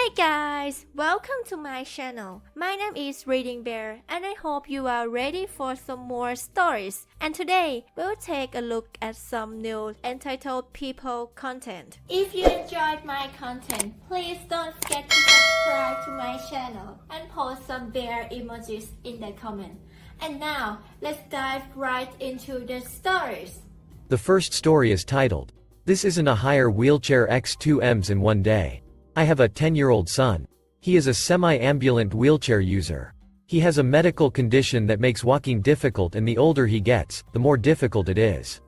Hey guys, welcome to my channel. My name is ReadingBear and I hope you are ready for some more stories. And today, we'll take a look at some new entitled people content. If you enjoyed my content, please don't forget to subscribe to my channel and post some bear emojis in the comment. And now, let's dive right into the stories. The first story is titled, "This Isn't a Hire Wheelchair X2Ms in One Day." I have a 10-year-old son. He is a semi-ambulant wheelchair user. He has a medical condition that makes walking difficult, and the older he gets, the more difficult it is.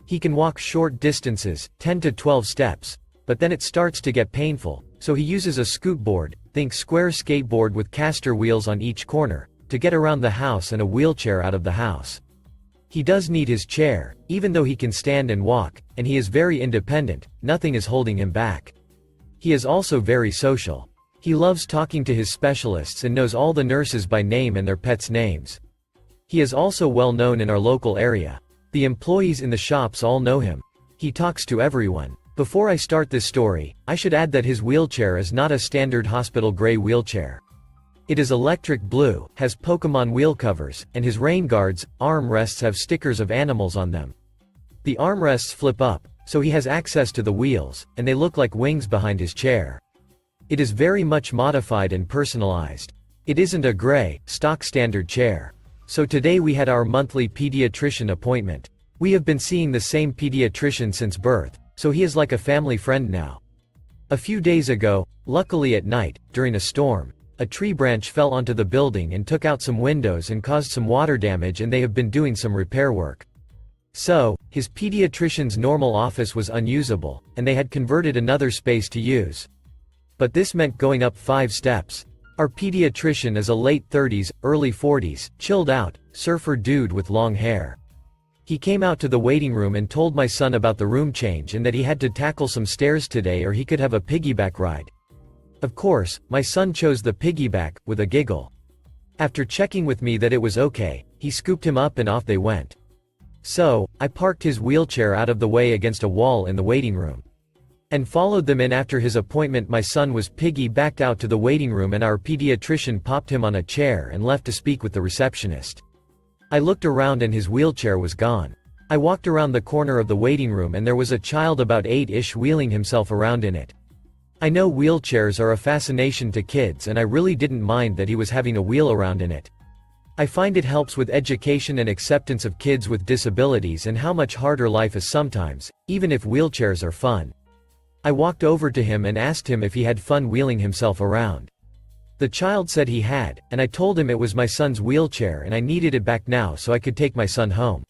He can walk short distances, 10 to 12 steps, but then it starts to get painful, so he uses a scootboard, think square skateboard with caster wheels on each corner, to get around the house and a wheelchair out of the house. He does need his chair, even though he can stand and walk, and he is very independent, nothing is holding him back. He is also very social. He loves talking to his specialists and knows all the nurses by name and their pets' names. He is also well known in our local area. The employees in the shops all know him. He talks to everyone. Before I start this story, I should add that his wheelchair is not a standard hospital gray wheelchair. It is electric blue, has Pokemon wheel covers, and his rain guards, arm rests have stickers of animals on them. The armrests flip up, so he has access to the wheels, and they look like wings behind his chair. It is very much modified and personalized. It isn't a gray, stock standard chair. So today we had our monthly pediatrician appointment. We have been seeing the same pediatrician since birth, so he is like a family friend now. A few days ago, luckily at night, during a storm, a tree branch fell onto the building and took out some windows and caused some water damage, and they have been doing some repair work. So, his pediatrician's normal office was unusable, and they had converted another space to use. But this meant going up 5 steps. Our pediatrician is a late 30s, early 40s, chilled out, surfer dude with long hair. He came out to the waiting room and told my son about the room change and that he had to tackle some stairs today or he could have a piggyback ride. Of course, my son chose the piggyback, with a giggle. After checking with me that it was okay, he scooped him up and off they went. So, I parked his wheelchair out of the way against a wall in the waiting room. And followed them in. After his appointment, my son was piggy-backed out to the waiting room and our pediatrician popped him on a chair and left to speak with the receptionist. I looked around and his wheelchair was gone. I walked around the corner of the waiting room and there was a child about 8-ish wheeling himself around in it. I know wheelchairs are a fascination to kids, and I really didn't mind that he was having a wheel around in it. I find it helps with education and acceptance of kids with disabilities and how much harder life is sometimes, even if wheelchairs are fun. I walked over to him and asked him if he had fun wheeling himself around. The child said he had, and I told him it was my son's wheelchair and I needed it back now so I could take my son home.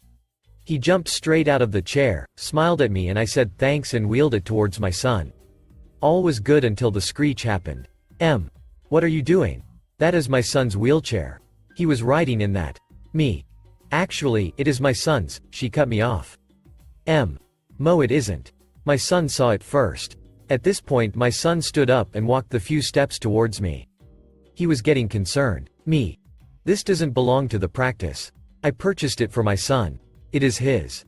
He jumped straight out of the chair, smiled at me, and I said thanks and wheeled it towards my son. All was good until the screech happened. What are you doing? That is my son's wheelchair. He was riding in that. Me. Actually, it is my son's, she cut me off. Mo, it isn't. My son saw it first. At this point my son stood up and walked the few steps towards me. He was getting concerned. Me. This doesn't belong to the practice. I purchased it for my son. It is his.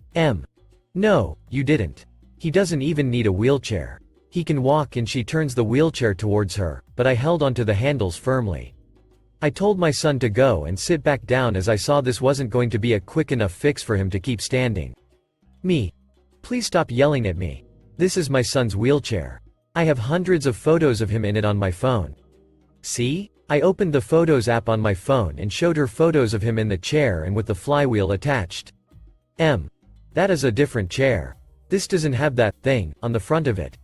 No, you didn't. He doesn't even need a wheelchair. He can walk, and she turns the wheelchair towards her, but I held onto the handles firmly. I told my son to go and sit back down as I saw this wasn't going to be a quick enough fix for him to keep standing. Me. Please stop yelling at me. This is my son's wheelchair. I have hundreds of photos of him in it on my phone. See? I opened the Photos app on my phone and showed her photos of him in the chair and with the flywheel attached. That is a different chair. This doesn't have that thing on the front of it.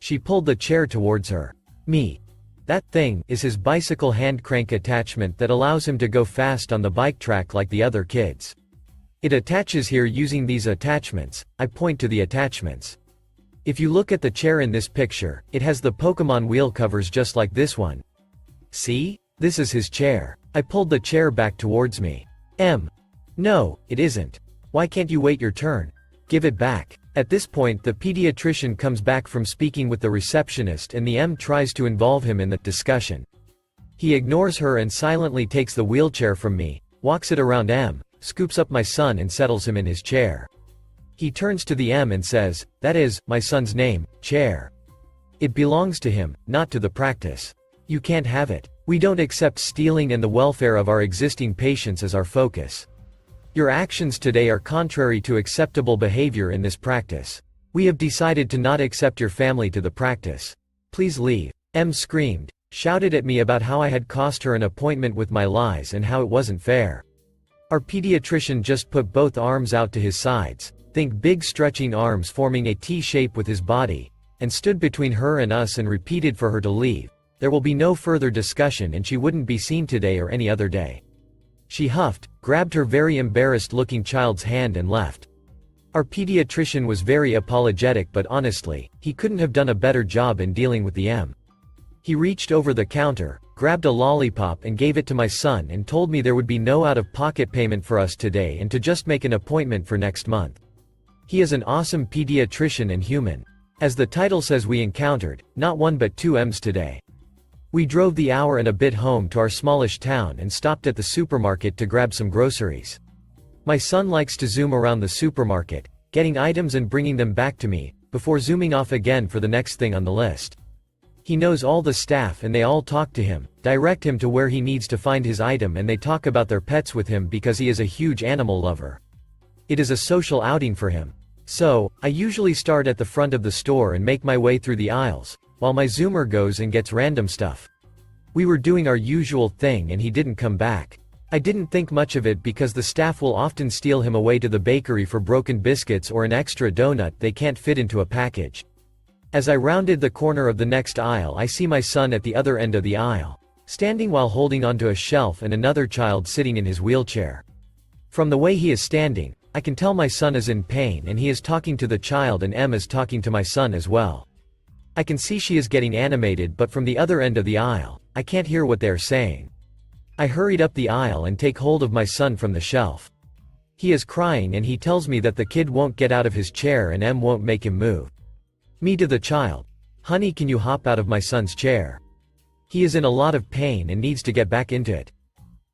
She pulled the chair towards her. Me. That thing is his bicycle hand crank attachment that allows him to go fast on the bike track like the other kids. It attaches here using these attachments. I point to the attachments. If you look at the chair in this picture, it has the Pokemon wheel covers just like this one. See? This is his chair. I pulled the chair back towards me. No, it isn't. Why can't you wait your turn? Give it back. At this point the pediatrician comes back from speaking with the receptionist and the tries to involve him in the discussion. He ignores her and silently takes the wheelchair from me, walks it around scoops up my son and settles him in his chair. He turns to the and says, "That is, my son's name, chair." It belongs to him, not to the practice. You can't have it. We don't accept stealing and the welfare of our existing patients as our focus. Your actions today are contrary to acceptable behavior in this practice. We have decided to not accept your family to the practice. Please leave. M screamed, shouted at me about how I had cost her an appointment with my lies and how it wasn't fair. Our pediatrician just put both arms out to his sides, think big stretching arms forming a T shape with his body, and stood between her and us and repeated for her to leave. There will be no further discussion and she wouldn't be seen today or any other day. She huffed, grabbed her very embarrassed-looking child's hand and left. Our pediatrician was very apologetic, but honestly, he couldn't have done a better job in dealing with the M. He reached over the counter, grabbed a lollipop and gave it to my son and told me there would be no out-of-pocket payment for us today and to just make an appointment for next month. He is an awesome pediatrician and human. As the title says, we encountered, not one but two M's today. We drove the hour and a bit home to our smallish town and stopped at the supermarket to grab some groceries. My son likes to zoom around the supermarket, getting items and bringing them back to me, before zooming off again for the next thing on the list. He knows all the staff and they all talk to him, direct him to where he needs to find his item, and they talk about their pets with him because he is a huge animal lover. It is a social outing for him. So, I usually start at the front of the store and make my way through the aisles, while my zoomer goes and gets random stuff. We were doing our usual thing and he didn't come back. I didn't think much of it because the staff will often steal him away to the bakery for broken biscuits or an extra donut they can't fit into a package. As I rounded the corner of the next aisle, I see my son at the other end of the aisle, standing while holding onto a shelf, and another child sitting in his wheelchair. From the way he is standing, I can tell my son is in pain and he is talking to the child, and M is talking to my son as well. I can see she is getting animated, but from the other end of the aisle, I can't hear what they are saying. I hurried up the aisle and take hold of my son from the shelf. He is crying and he tells me that the kid won't get out of his chair and M won't make him move. Me to the child. Honey, can you hop out of my son's chair? He is in a lot of pain and needs to get back into it.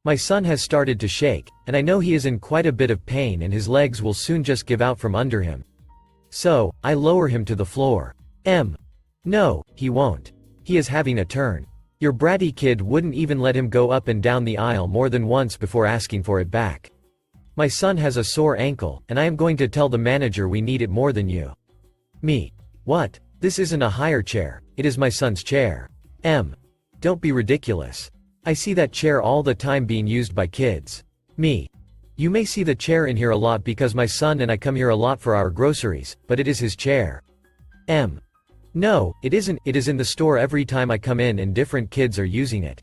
My son has started to shake, and I know he is in quite a bit of pain and his legs will soon just give out from under him. So, I lower him to the floor. M. No, he won't. He is having a turn. Your bratty kid wouldn't even let him go up and down the aisle more than once before asking for it back. My son has a sore ankle, and I am going to tell the manager we need it more than you. Me. What? This isn't a hire chair, it is my son's chair. M. Don't be ridiculous. I see that chair all the time being used by kids. Me. You may see the chair in here a lot because my son and I come here a lot for our groceries, but it is his chair. M. No, it isn't. It is in the store every time I come in and different kids are using it.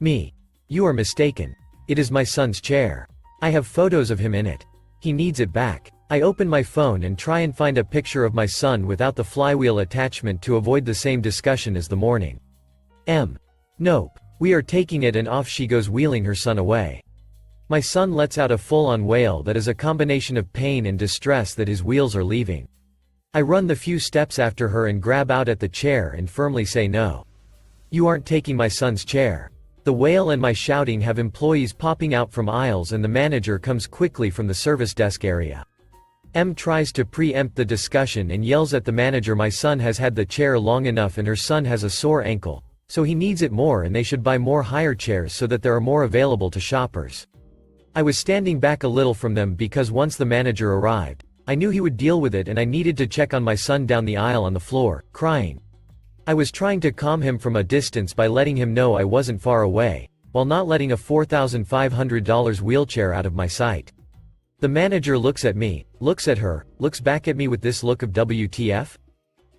Me. You are mistaken. It is my son's chair. I have photos of him in it. He needs it back. I open my phone and try and find a picture of my son without the flywheel attachment to avoid the same discussion as the morning. M. Nope. We are taking it, and off she goes, wheeling her son away. My son lets out a full-on wail that is a combination of pain and distress that his wheels are leaving. I run the few steps after her and grab out at the chair and firmly say no. You aren't taking my son's chair. The wail and my shouting have employees popping out from aisles, and the manager comes quickly from the service desk area. M tries to preempt the discussion and yells at the manager my son has had the chair long enough and her son has a sore ankle, so he needs it more and they should buy more hire chairs so that there are more available to shoppers. I was standing back a little from them because once the manager arrived, I knew he would deal with it, and I needed to check on my son down the aisle on the floor, crying. I was trying to calm him from a distance by letting him know I wasn't far away, while not letting a $4,500 wheelchair out of my sight. The manager looks at me, looks at her, looks back at me with this look of WTF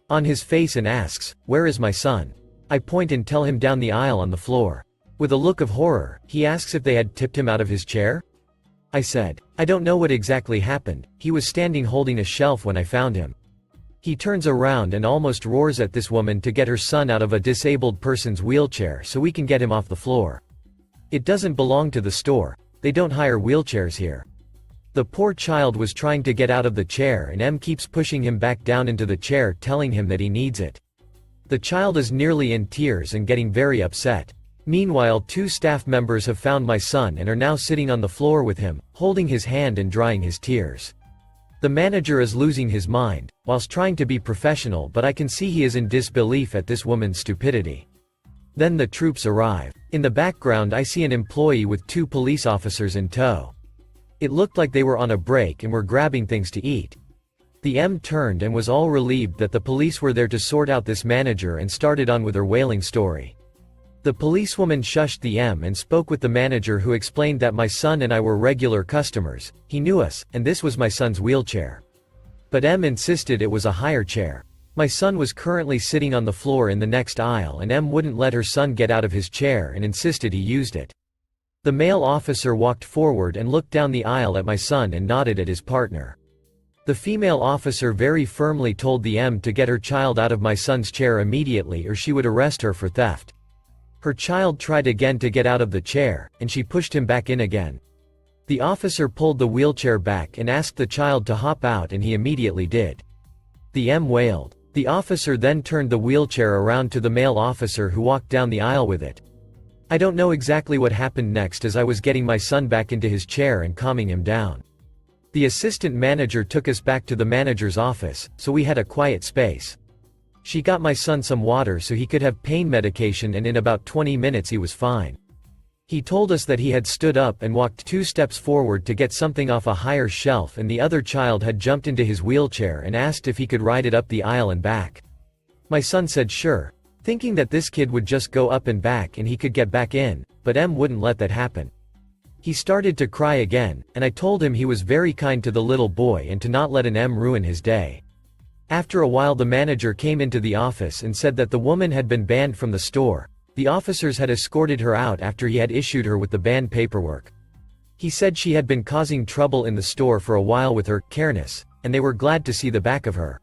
on his face and asks, "Where is my son?" I point and tell him down the aisle on the floor. With a look of horror, he asks if they had tipped him out of his chair? I said, I don't know what exactly happened. He was standing holding a shelf when I found him. He turns around and almost roars at this woman to get her son out of a disabled person's wheelchair so we can get him off the floor. It doesn't belong to the store. They don't hire wheelchairs here. The poor child was trying to get out of the chair and M keeps pushing him back down into the chair, telling him that he needs it. The child is nearly in tears and getting very upset. Meanwhile, two staff members have found my son and are now sitting on the floor with him, holding his hand and drying his tears. The manager is losing his mind, whilst trying to be professional, but I can see he is in disbelief at this woman's stupidity. Then the troops arrive. In the background I see an employee with 2 police officers in tow. It looked like they were on a break and were grabbing things to eat. The M turned and was all relieved that the police were there to sort out this manager and started on with her wailing story. The policewoman shushed the M and spoke with the manager, who explained that my son and I were regular customers, he knew us, and this was my son's wheelchair. But M insisted it was a higher chair. My son was currently sitting on the floor in the next aisle, and M wouldn't let her son get out of his chair and insisted he used it. The male officer walked forward and looked down the aisle at my son and nodded at his partner. The female officer very firmly told the M to get her child out of my son's chair immediately or she would arrest her for theft. Her child tried again to get out of the chair, and she pushed him back in again. The officer pulled the wheelchair back and asked the child to hop out, and he immediately did. The M wailed. The officer then turned the wheelchair around to the male officer, who walked down the aisle with it. I don't know exactly what happened next, as I was getting my son back into his chair and calming him down. The assistant manager took us back to the manager's office, so we had a quiet space. She got my son some water so he could have pain medication, and in about 20 minutes he was fine. He told us that he had stood up and walked 2 steps forward to get something off a higher shelf, and the other child had jumped into his wheelchair and asked if he could ride it up the aisle and back. My son said sure, thinking that this kid would just go up and back and he could get back in, but M wouldn't let that happen. He started to cry again, and I told him he was very kind to the little boy and to not let an M ruin his day. After a while the manager came into the office and said that the woman had been banned from the store. The officers had escorted her out after he had issued her with the ban paperwork. He said she had been causing trouble in the store for a while with her carelessness, and they were glad to see the back of her.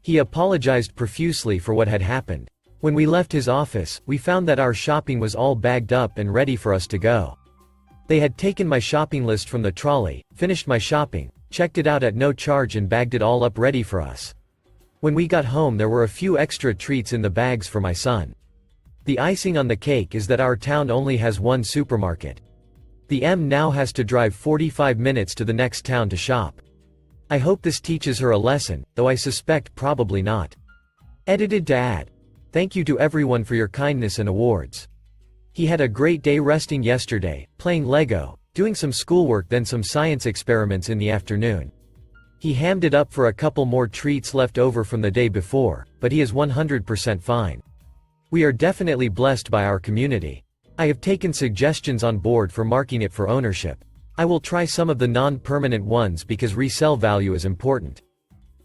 He apologized profusely for what had happened. When we left his office, we found that our shopping was all bagged up and ready for us to go. They had taken my shopping list from the trolley, finished my shopping, checked it out at no charge, and bagged it all up ready for us. When we got home there were a few extra treats in the bags for my son. The icing on the cake is that our town only has one supermarket. The M now has to drive 45 minutes to the next town to shop. I hope this teaches her a lesson, though I suspect probably not. Edited to add. Thank you to everyone for your kindness and awards. He had a great day resting yesterday, playing Lego, doing some schoolwork, then some science experiments in the afternoon. He hammed it up for a couple more treats left over from the day before, but he is 100% fine. We are definitely blessed by our community. I have taken suggestions on board for marking it for ownership. I will try some of the non-permanent ones because resale value is important.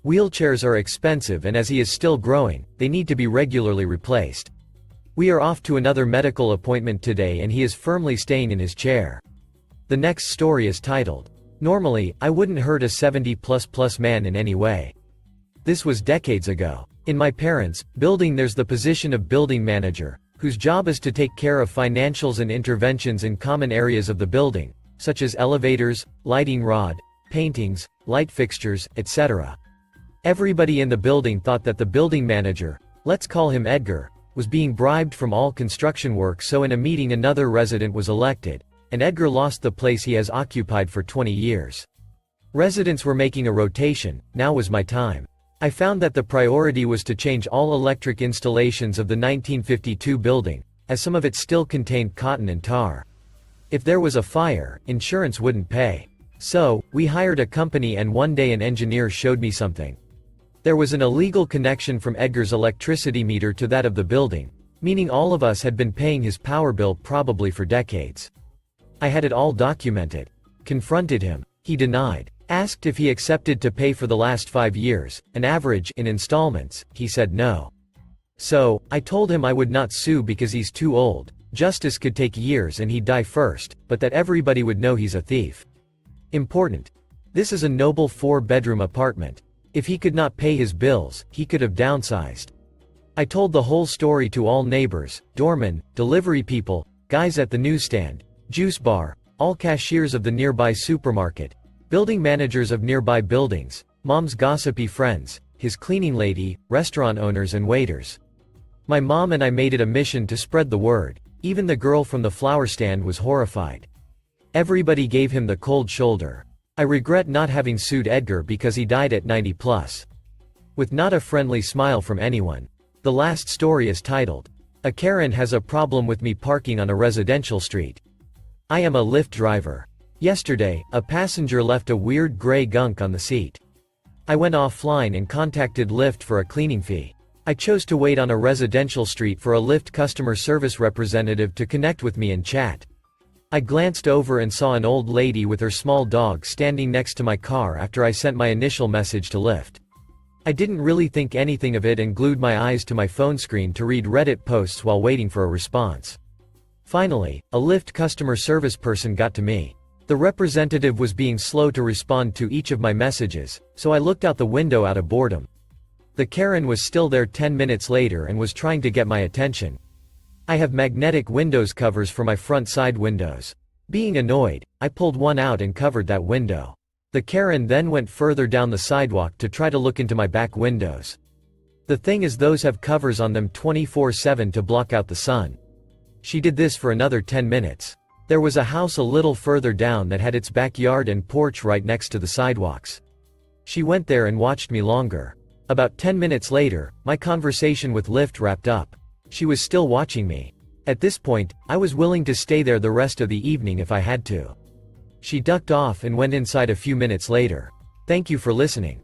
Wheelchairs are expensive, and as he is still growing, they need to be regularly replaced. We are off to another medical appointment today and he is firmly staying in his chair. The next story is titled, Normally, I wouldn't hurt a 70+ man in any way. This was decades ago. In my parents' building there's the position of building manager, whose job is to take care of financials and interventions in common areas of the building, such as elevators, lighting rod, paintings, light fixtures, etc. Everybody in the building thought that the building manager, let's call him Edgar, was being bribed from all construction work, so in a meeting another resident was elected, and Edgar lost the place he has occupied for 20 years. Residents were making a rotation, now was my time. I found that the priority was to change all electric installations of the 1952 building, as some of it still contained cotton and tar. If there was a fire, insurance wouldn't pay. So, we hired a company, and one day an engineer showed me something. There was an illegal connection from Edgar's electricity meter to that of the building, meaning all of us had been paying his power bill probably for decades. I had it all documented. Confronted him. He denied. Asked if he accepted to pay for the last 5 years, an average, in installments, he said no. So, I told him I would not sue because he's too old, justice could take years and he'd die first, but that everybody would know he's a thief. Important. This is a noble 4-bedroom apartment. If he could not pay his bills, he could have downsized. I told the whole story to all neighbors, doormen, delivery people, guys at the newsstand, juice bar, all cashiers of the nearby supermarket, building managers of nearby buildings, mom's gossipy friends, his cleaning lady, restaurant owners and waiters. My mom and I made it a mission to spread the word. Even the girl from the flower stand was horrified. Everybody gave him the cold shoulder. I regret not having sued Edgar because he died at 90 plus. With not a friendly smile from anyone. The last story is titled, A Karen has a problem with me parking on a residential street. I am a Lyft driver. Yesterday, a passenger left a weird gray gunk on the seat. I went offline and contacted Lyft for a cleaning fee. I chose to wait on a residential street for a Lyft customer service representative to connect with me and chat. I glanced over and saw an old lady with her small dog standing next to my car after I sent my initial message to Lyft. I didn't really think anything of it and glued my eyes to my phone screen to read Reddit posts while waiting for a response. Finally, a Lyft customer service person got to me. The representative was being slow to respond to each of my messages, so I looked out the window out of boredom. The Karen was still there 10 minutes later and was trying to get my attention. I have magnetic windows covers for my front side windows. Being annoyed, I pulled one out and covered that window. The Karen then went further down the sidewalk to try to look into my back windows. The thing is, those have covers on them 24/7 to block out the sun. She did this for another 10 minutes. There was a house a little further down that had its backyard and porch right next to the sidewalks. She went there and watched me longer. About 10 minutes later, my conversation with Lyft wrapped up. She was still watching me. At this point, I was willing to stay there the rest of the evening if I had to. She ducked off and went inside a few minutes later. Thank you for listening.